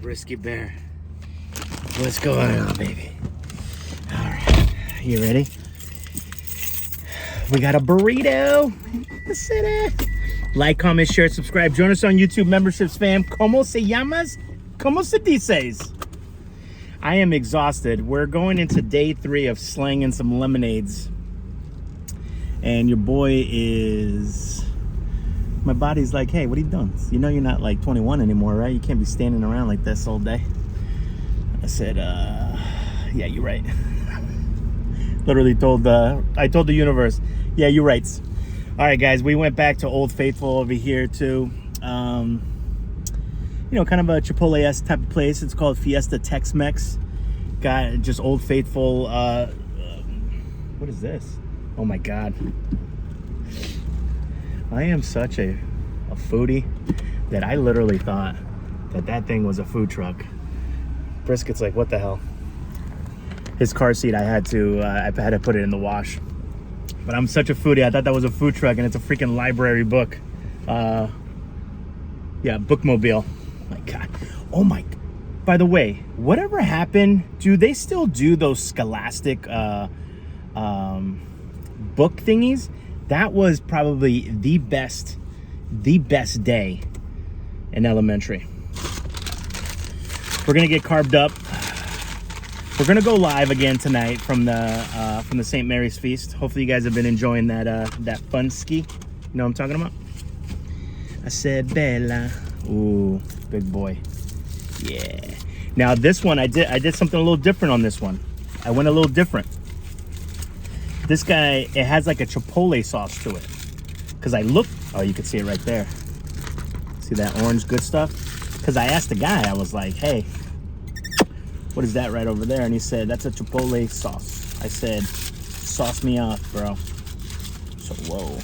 Brisket Bear. What's going on, baby? All right, you ready? We got a burrito. Let's sit there. Like, comment, share, subscribe. Join us on YouTube memberships, fam. ¿Cómo se llamas? ¿Cómo se dices? I am exhausted. We're going into day 3 of slanging some lemonades. And your boy is... My body's like, hey, what are you doing? You know you're not like 21 anymore, right? You can't be standing around like this all day. I said, yeah, you're right. Literally I told the universe, yeah, you're right. All right, guys, we went back to Old Faithful over here too. You know, kind of a Chipotle-esque type of place. It's called Fiesta Tex-Mex. Got just Old Faithful. What is this? Oh my God. I am such a foodie that I literally thought that thing was a food truck. Brisket's like, what the hell? His car seat, I had to put it in the wash. But I'm such a foodie, I thought that was a food truck, and it's a freaking library book. Yeah, bookmobile. My God. Oh my. By the way, whatever happened, do they still do those Scholastic book thingies? That was probably the best day in elementary. We're gonna get carved up. We're gonna go live again tonight from the St. Mary's Feast. Hopefully you guys have been enjoying that fun ski. You know what I'm talking about? I said Bella. Ooh, big boy. Yeah. Now this one, I did something a little different on this one. I went a little different. This guy, it has like a Chipotle sauce to it. Because I looked, oh, you can see it right there. See that orange good stuff? Because I asked the guy, I was like, hey, what is that right over there? And he said, that's a Chipotle sauce. I said, sauce me off, bro. So, whoa.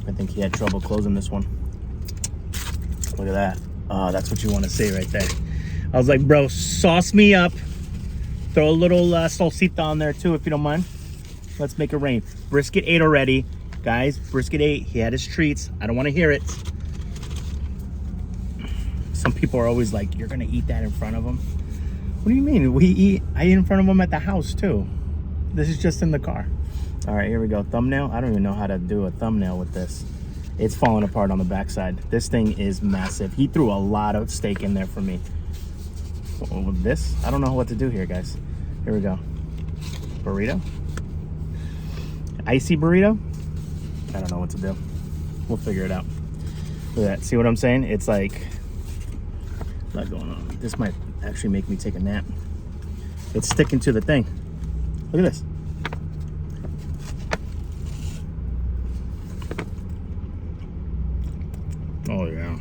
I think he had trouble closing this one. Look at that. Oh, that's what you want to say right there. I was like, bro, sauce me up. Throw a little salsita on there too, if you don't mind. Let's make it rain. Brisket ate already. Guys, Brisket ate. He had his treats. I don't want to hear it. Some people are always like, you're going to eat that in front of him? What do you mean? I eat in front of him at the house too. This is just in the car. All right, here we go. Thumbnail. I don't even know how to do a thumbnail with this. It's falling apart on the backside. This thing is massive. He threw a lot of steak in there for me. With this, I don't know what to do here, guys. Here we go. Burrito. Icy burrito. I don't know what to do. We'll figure it out. Look at that. See what I'm saying? It's like a lot going on. This might actually make me take a nap. It's sticking to the thing. Look at this. Oh yeah.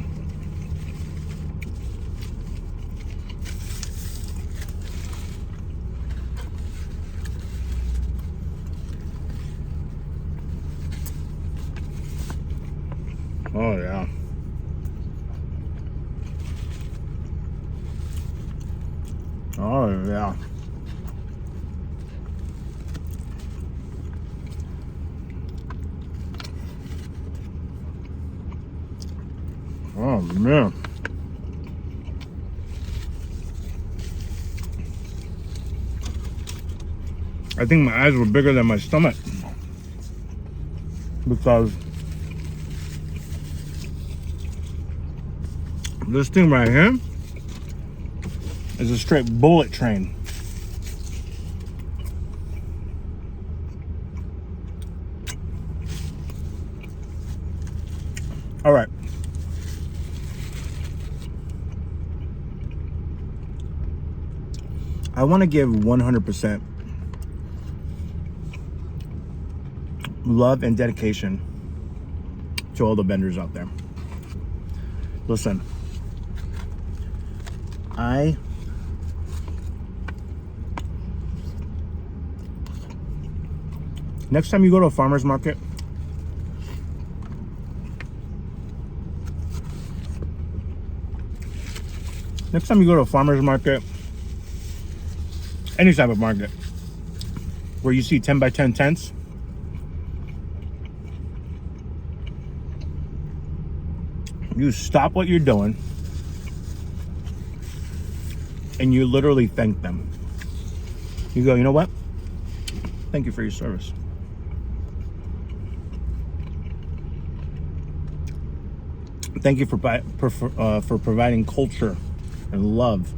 Oh yeah. Oh yeah. Oh man. I think my eyes were bigger than my stomach because this thing right here is a straight bullet train. All right. I want to give 100% love and dedication to all the vendors out there. Listen, next time you go to a farmer's market, any type of market where you see 10 by 10 tents, you stop what you're doing and you literally thank them. You go, you know what? Thank you for your service. Thank you for providing culture and love.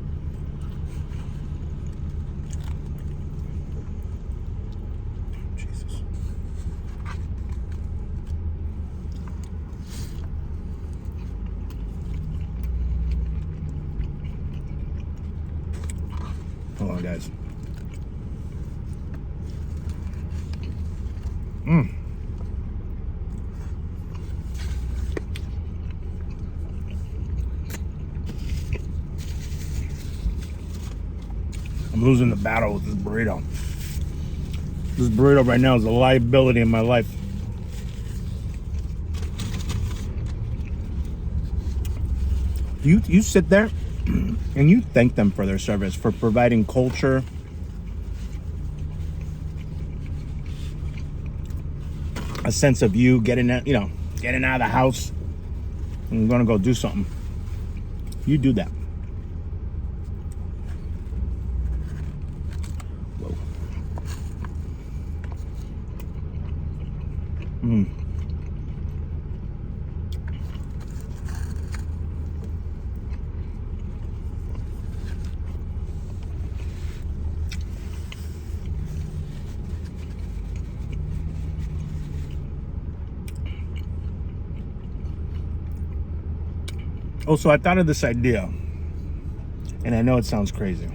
Jesus. Hold on, guys. I'm losing the battle with this burrito. This burrito right now is a liability in my life. You sit there and you thank them for their service, for providing culture, a sense of you getting out, getting out of the house and gonna go do something. You do that. Whoa. Also, I thought of this idea, and I know it sounds crazy.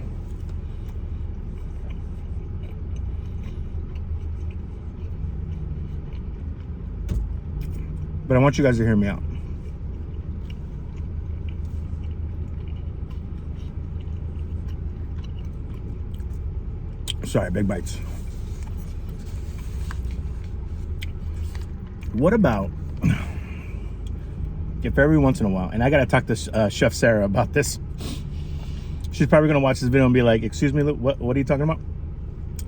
But I want you guys to hear me out. Sorry, big bites. What about if every once in a while, and I gotta talk to Chef Sarah about this. She's probably gonna watch this video and be like, excuse me, what are you talking about?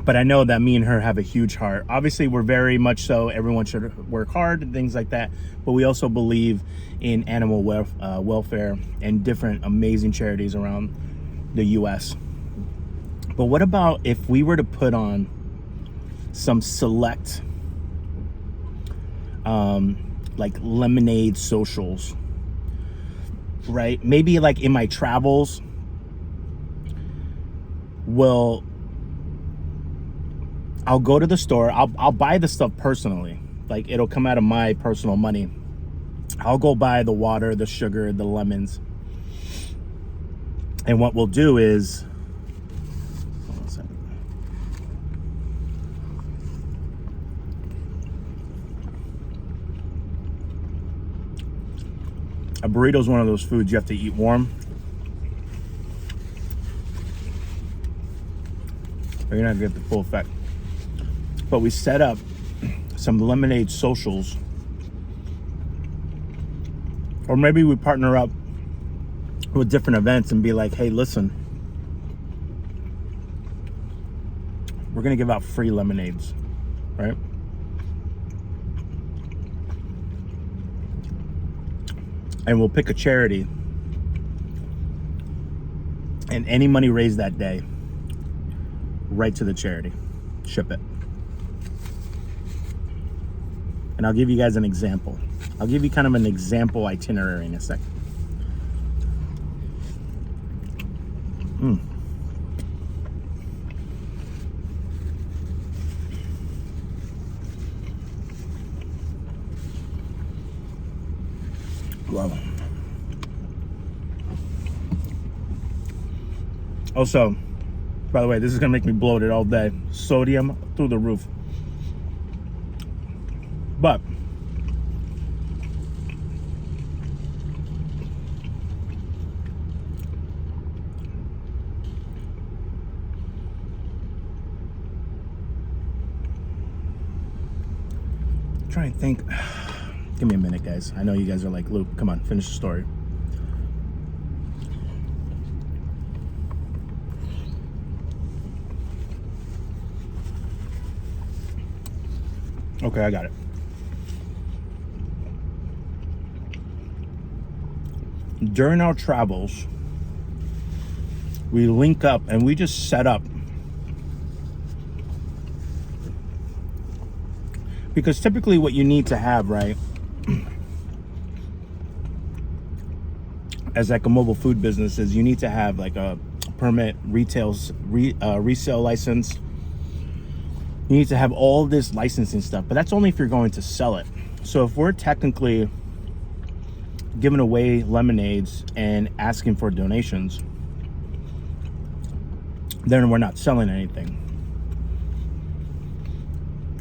But I know that me and her have a huge heart. Obviously, we're very much so, everyone should work hard and things like that, but we also believe in animal welfare and different amazing charities around the US. But what about if we were to put on some select like lemonade socials, right? Maybe like in my travels, I'll go to the store, I'll buy the stuff personally, like it'll come out of my personal money. I'll go buy the water, the sugar, the lemons, and what we'll do is, hold on a second. A burrito is one of those foods you have to eat warm, or you're not gonna get the full effect. But we set up some lemonade socials, or maybe we partner up with different events and be like, hey, listen, we're gonna give out free lemonades, right? And we'll pick a charity, and any money raised that day, right to the charity, ship it. And I'll give you guys an example. I'll give you kind of an example itinerary in a second. Wow. Also, by the way, this is gonna make me bloated all day. Sodium through the roof. But try and think. Give me a minute, guys. I know you guys are like, Luke, come on, finish the story. Okay, I got it. During our travels, we link up and we just set up. Because typically what you need to have, right, as like a mobile food business, is you need to have like a permit, resale license. You need to have all this licensing stuff, but that's only if you're going to sell it. So if we're technically giving away lemonades and asking for donations, then we're not selling anything.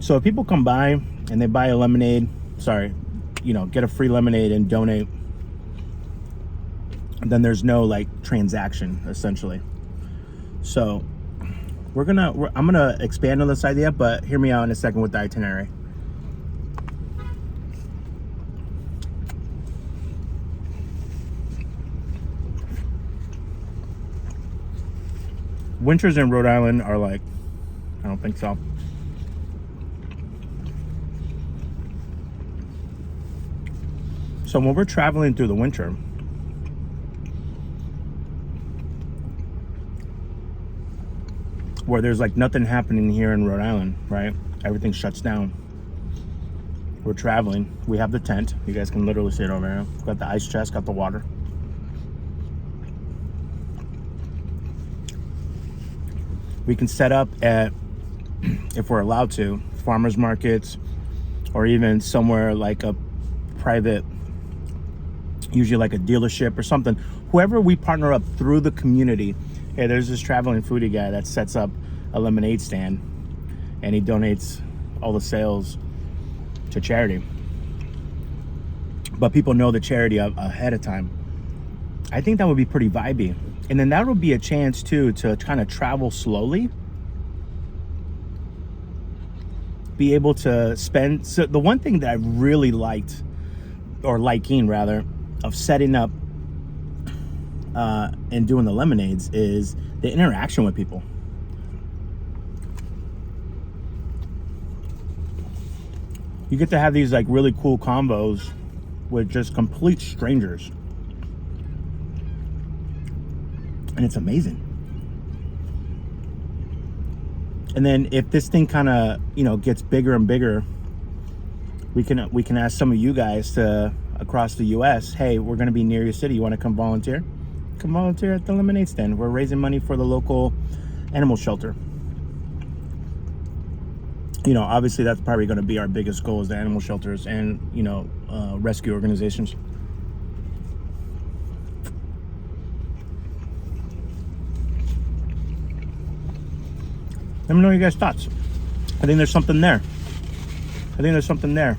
So if people come by and they buy a lemonade, get a free lemonade and donate, then there's no like transaction essentially. So I'm gonna expand on this idea, but hear me out in a second with the itinerary. Winters in Rhode Island are like, I don't think so. So when we're traveling through the winter, where there's like nothing happening here in Rhode Island, right? Everything shuts down. We're traveling. We have the tent. You guys can literally see it over here. Got the ice chest, got the water. We can set up at, if we're allowed to, farmers markets, or even somewhere like a private, usually like a dealership or something. Whoever we partner up through the community. Hey, there's this traveling foodie guy that sets up a lemonade stand and he donates all the sales to charity. But people know the charity ahead of time. I think that would be pretty vibey. And then that would be a chance too to kind of travel slowly. Be able to spend, so the one thing that I really liked, or liking rather, of setting up and doing the lemonades is the interaction with people. You get to have these like really cool combos with just complete strangers. And it's amazing. And then if this thing kind of, gets bigger and bigger, we can ask some of you guys to across the US, hey, we're going to be near your city. You want to come volunteer? Come volunteer at the lemonade stand. We're raising money for the local animal shelter. Obviously that's probably going to be our biggest goal, is the animal shelters and, rescue organizations. Let me know your guys' thoughts. I think there's something there. I think there's something there.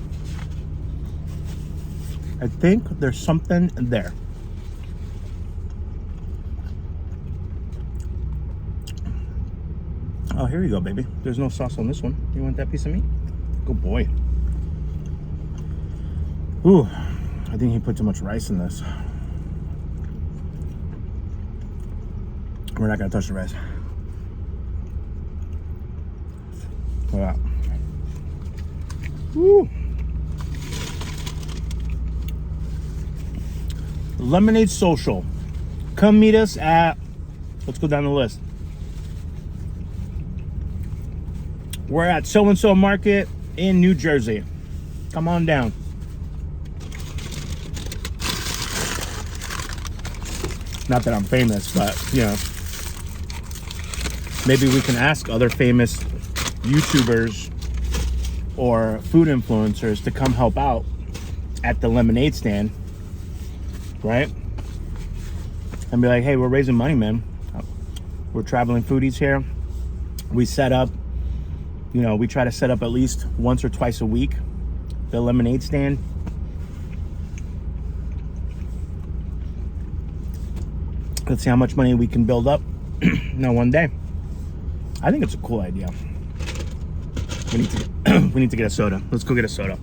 Oh, here you go, baby. There's no sauce on this one. You want that piece of meat? Good boy. Ooh, I think he put too much rice in this. We're not gonna touch the rice. Look at that. Woo. Lemonade Social. Come meet us at, let's go down the list. We're at so-and-so market in New Jersey. Come on down. Not that I'm famous, but, maybe we can ask other famous YouTubers or food influencers to come help out at the lemonade stand, right? And be like, hey, we're raising money, man. We're traveling foodies here. We set up, we try to set up at least once or twice a week the lemonade stand. Let's see how much money we can build up one day. I think it's a cool idea. We need to get a soda. Let's go get a soda.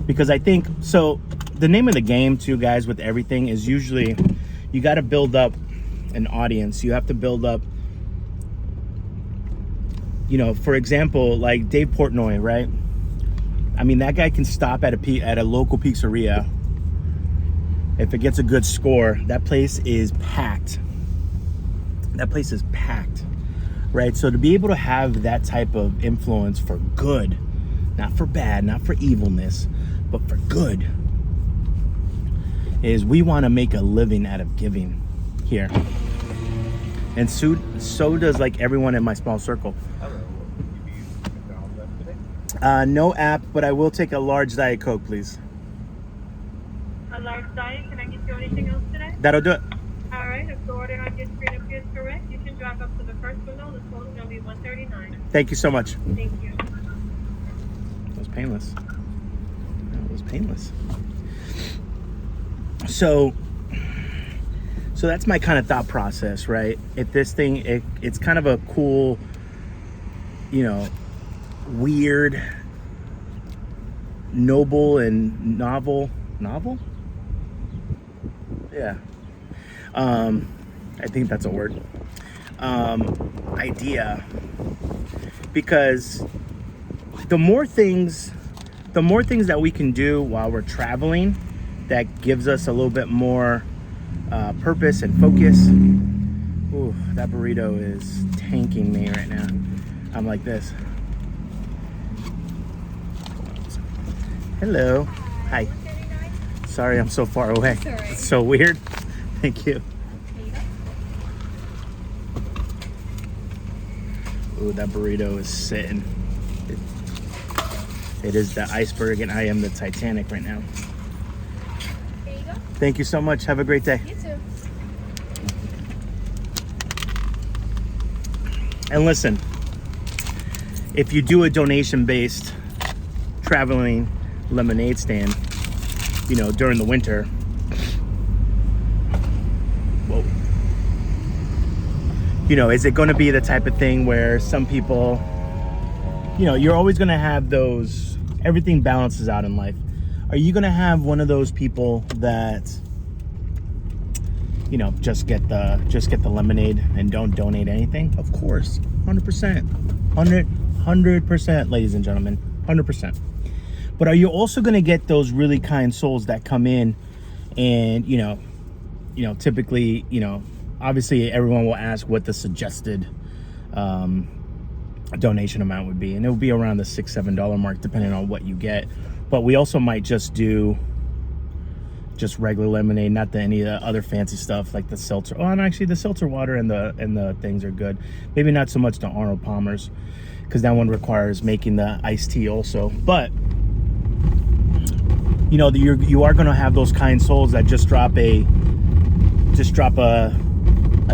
Because I think, so the name of the game too, guys, with everything is usually you got to build up an audience. You have to build up, for example, like Dave Portnoy, right? I mean, that guy can stop at a local pizzeria if it gets a good score, that place is packed. That place is packed, right? So to be able to have that type of influence for good, not for bad, not for evilness, but for good, is we want to make a living out of giving here. And so does like everyone in my small circle. No app, but I will take a large Diet Coke, please. A large diet? Can I get you anything else today? That'll do it. All right, if the order on your screen appears correct, you can drive up to the first window. The total is going to be $139. Thank you so much. Thank you. That was painless. That was painless. So that's my kind of thought process, right? If this thing, it's kind of a cool, weird, noble and novel? Yeah. I think that's a word. Idea. Because the more things that we can do while we're traveling, that gives us a little bit more purpose and focus. Ooh, that burrito is tanking me right now. I'm like this. Hello. Hi. Sorry, I'm so far away. That's all right. It's so weird. Thank you. Ooh, that burrito is sitting. It is the iceberg, and I am the Titanic right now. There you go. Thank you so much. Have a great day. You too. And listen, if you do a donation-based traveling lemonade stand, during the winter, whoa, is it going to be the type of thing where some people, you're always going to have those, everything balances out in life. Are you going to have one of those people that, just get the lemonade and don't donate anything? Of course, 100%, 100%, ladies and gentlemen, 100%. But are you also going to get those really kind souls that come in and, typically, obviously everyone will ask what the suggested donation amount would be. And it will be around the $6-7 mark, depending on what you get. But we also might just do just regular lemonade, not any of the other fancy stuff like the seltzer. Oh, and actually the seltzer water and the things are good. Maybe not so much the Arnold Palmer's, because that one requires making the iced tea also. But you are going to have those kind souls that just drop a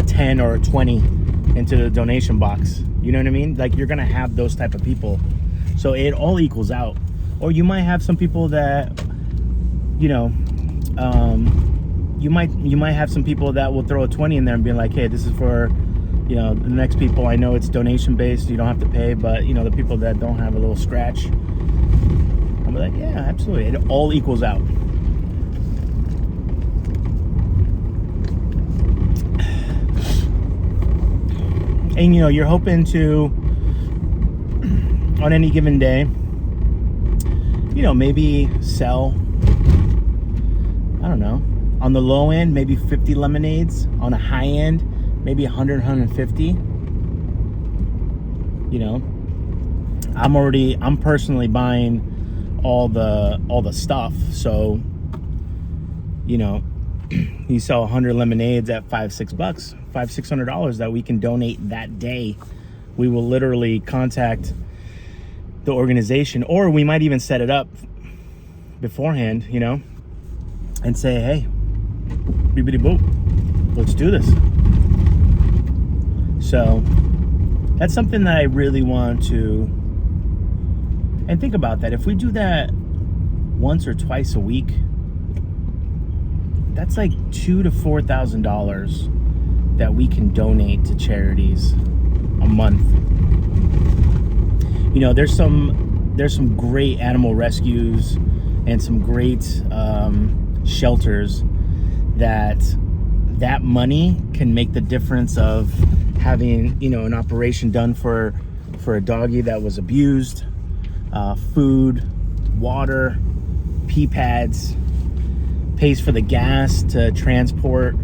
10 or a 20 into the donation box. You know what I mean? Like, you're going to have those type of people. So it all equals out. Or you might have some people that, you might have some people that will throw a 20 in there and be like, hey, this is for, the next people. I know it's donation based. You don't have to pay, but the people that don't have a little scratch, I'm like, yeah, absolutely. It all equals out. And you're hoping to, on any given day, maybe sell, I don't know, on the low end, maybe 50 lemonades. On a high end, maybe 100, 150. I'm personally buying all the stuff. So, you sell 100 lemonades at $5-6, $600 that we can donate that day. We will literally contact the organization, or we might even set it up beforehand, and say, hey, bibbidi boop, let's do this. So that's something that I really want to, and think about that. If we do that once or twice a week, that's like $2,000 to $4,000 that we can donate to charities a month. There's some great animal rescues and some great shelters that money can make the difference of having an operation done for a doggy that was abused, food, water, pee pads, pays for the gas to transport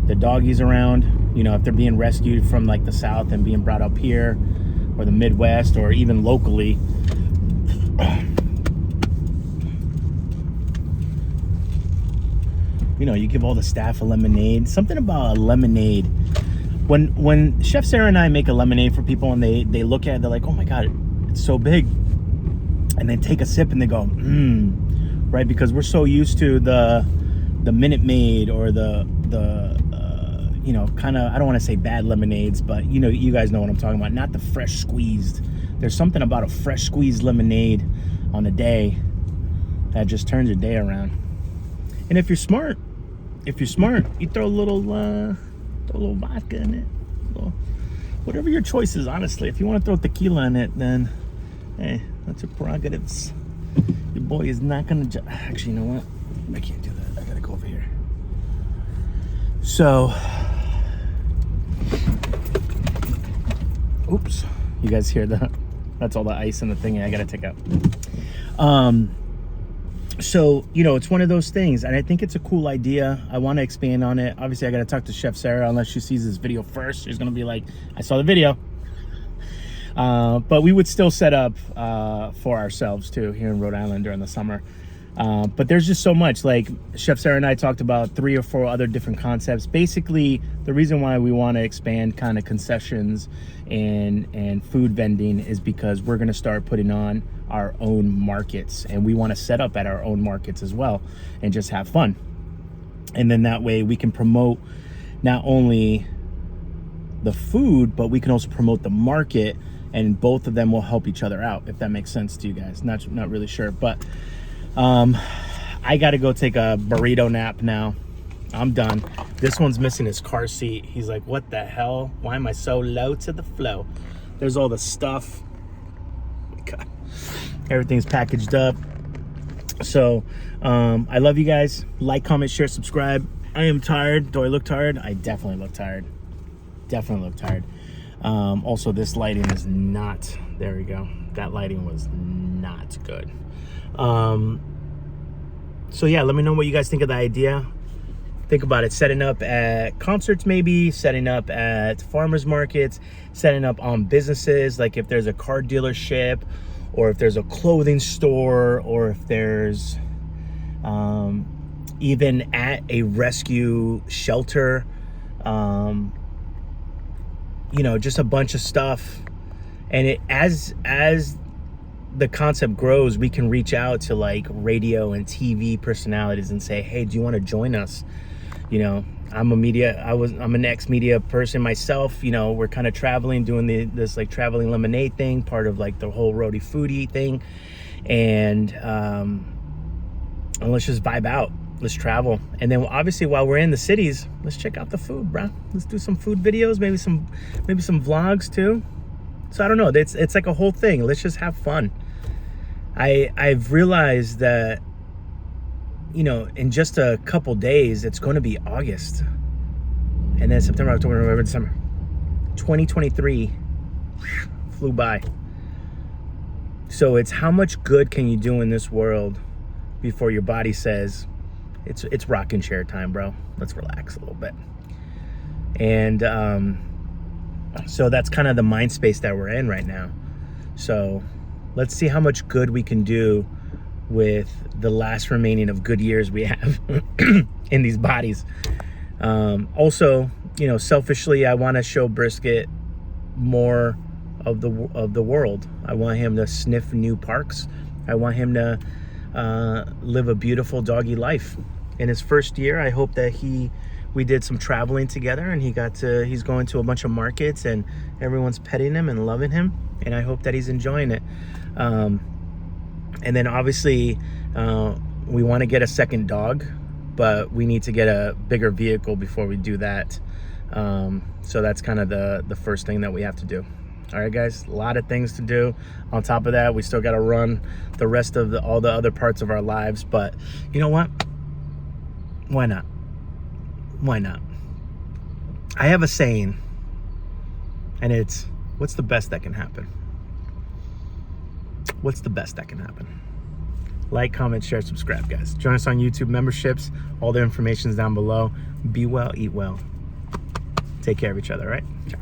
the doggies around. You know, if they're being rescued from like the South and being brought up here, or the Midwest, or even locally. You know, you give all the staff a lemonade. Something about a lemonade. When Chef Sarah and I make a lemonade for people and they look at it, they're like, oh my God, it's so big. And then take a sip and they go, right? Because we're so used to the Minute Maid or the you know, kind of, I don't want to say bad lemonades, but you know, you guys know what I'm talking about. Not the fresh squeezed. There's something about a fresh squeezed lemonade on a day that just turns your day around. And if you're smart, you throw a little vodka in it. Whatever your choice is, honestly. If you want to throw tequila in it, then hey, that's your prerogatives. Your boy is not gonna actually, you know what? I can't do that. I gotta go over here. So, oops, you guys hear that? That's all the ice in the thing I gotta take out. So, you know, it's one of those things, and I think it's a cool idea. I want to expand on it. Obviously, I got to talk to Chef Sarah, unless she sees this video first. She's going to be like, I saw the video. But we would still set up for ourselves, too, here in Rhode Island during the summer. But there's just so much. Like, Chef Sarah and I talked about 3 or 4 other different concepts. Basically, the reason why we want to expand kind of concessions and food vending is because we're going to start putting on our own markets, and we want to set up at our own markets as well and just have fun. And then that way we can promote not only the food, but we can also promote the market, and both of them will help each other out, if that makes sense to you guys. Not really sure, but I got to go take a burrito nap now. I'm done. This one's missing his car seat. He's like, what the hell? Why am I so low to the flow? There's all the stuff. God. Everything's packaged up. So I love you guys. Like, comment, share, subscribe. I am tired. Do I look tired? I definitely look tired. Also, this lighting is not, there we go, that lighting was not good. So yeah, let me know what you guys think of the idea. Think about it, setting up at concerts, maybe setting up at farmers markets, setting up on businesses, like if there's a car dealership, or if there's a clothing store, or if there's even at a rescue shelter, you know, just a bunch of stuff. And it, as the concept grows, we can reach out to like radio and TV personalities and say, hey, do you want to join us? You know, I'm an ex-media person myself. You know, we're kind of traveling, doing this like traveling lemonade thing, part of like the whole Rhode Foody thing. And let's just vibe out. Let's travel. And then obviously while we're in the cities, let's check out the food, bro. Let's do some food videos, maybe some vlogs too. So I don't know, it's like a whole thing. Let's just have fun. I've realized that, you know, in just a couple days, it's going to be August. And then September, October, November, December. 2023 flew by. So it's how much good can you do in this world before your body says, it's rocking chair time, bro. Let's relax a little bit. And so that's kind of the mind space that we're in right now. So let's see how much good we can do with the last remaining of good years we have in these bodies. Also, you know, selfishly, I want to show Brisket more of the world. I want him to sniff new parks. I want him to live a beautiful doggy life. In his first year, I hope that we did some traveling together, and he's going to a bunch of markets, and everyone's petting him and loving him, and I hope that he's enjoying it. And then obviously we want to get a second dog, but we need to get a bigger vehicle before we do that. So that's kind of the first thing that we have to do. All right, guys, a lot of things to do. On top of that, we still got to run the rest of all the other parts of our lives. But you know what? Why not? Why not? I have a saying, and it's, what's the best that can happen? What's the best that can happen? Like, comment, share, subscribe, guys. Join us on YouTube memberships. All the information is down below. Be well, eat well. Take care of each other, all right? Ciao.